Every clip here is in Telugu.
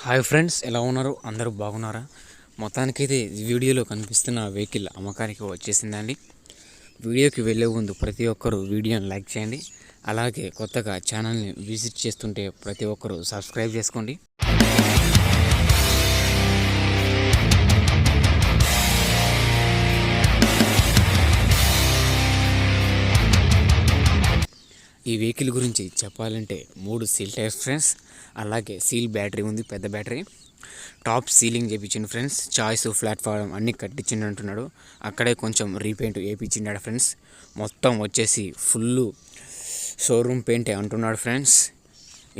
హాయ్ ఫ్రెండ్స్, ఎలా ఉన్నారు? అందరూ బాగున్నారా? మొత్తానికైతే వీడియోలో కనిపిస్తున్న వెహికల్ అమ్మకానికి వచ్చేసిందండి. వీడియోకి వెళ్ళే ముందు ప్రతి ఒక్కరూ వీడియోని లైక్ చేయండి. అలాగే కొత్తగా ఛానల్ని విజిట్ చేస్తుంటే ప్రతి ఒక్కరూ సబ్స్క్రైబ్ చేసుకోండి. ఈ వెహికల్ గురించి చెప్పాలంటే 3 సీల్ టైర్స్ ఫ్రెండ్స్, అలాగే సీల్ బ్యాటరీ ఉంది, పెద్ద బ్యాటరీ. టాప్ సీలింగ్ చేయించిండు ఫ్రెండ్స్. చాయిస్ ప్లాట్ఫామ్ అన్నీ కట్టించిండు అంటున్నాడు. అక్కడే కొంచెం రీపెయింట్ వేయించిండాడు ఫ్రెండ్స్. మొత్తం వచ్చేసి ఫుల్ షోరూమ్ పెయింటే అంటున్నాడు ఫ్రెండ్స్.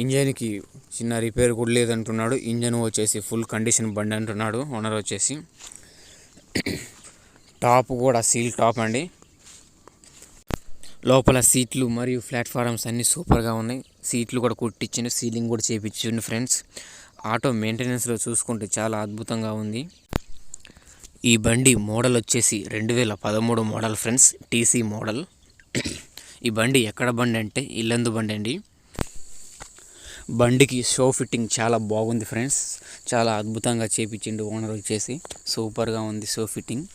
ఇంజన్కి చిన్న రిపేర్ కూడా లేదంటున్నాడు. ఇంజన్ వచ్చేసి ఫుల్ కండిషన్ బండి అంటున్నాడు ఓనర్ వచ్చేసి. టాప్ కూడా సీల్ టాప్ అండి. లోపల సీట్లు మరియు ప్లాట్ఫారమ్స్ అన్నీ సూపర్గా ఉన్నాయి. సీట్లు కూడా కుట్టించిండు, సీలింగ్ కూడా చేయించిండు ఫ్రెండ్స్. ఆటో మెయింటెనెన్స్లో చూసుకుంటే చాలా అద్భుతంగా ఉంది. ఈ బండి మోడల్ వచ్చేసి 2013 మోడల్ ఫ్రెండ్స్, టీసీ మోడల్. ఈ బండి ఎక్కడ బండి అంటే ఇల్లందు బండి అండి. బండికి షో ఫిట్టింగ్ చాలా బాగుంది ఫ్రెండ్స్. చాలా అద్భుతంగా చేయించిండు ఓనర్ వచ్చేసి. సూపర్గా ఉంది షో ఫిట్టింగ్.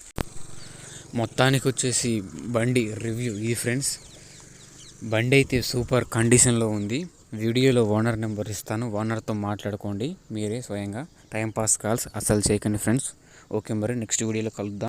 మొత్తానికి వచ్చేసి బండి రివ్యూ ఇది ఫ్రెండ్స్. బండి అయితే సూపర్ కండిషన్లో ఉంది. వీడియోలో ఓనర్ నెంబర్ ఇస్తాను, ఓనర్తో మాట్లాడుకోండి మీరే స్వయంగా. టైంపాస్ కాల్స్ అస్సలు చేయకండి ఫ్రెండ్స్. ఓకే, మరి నెక్స్ట్ వీడియోలో కలుద్దాం.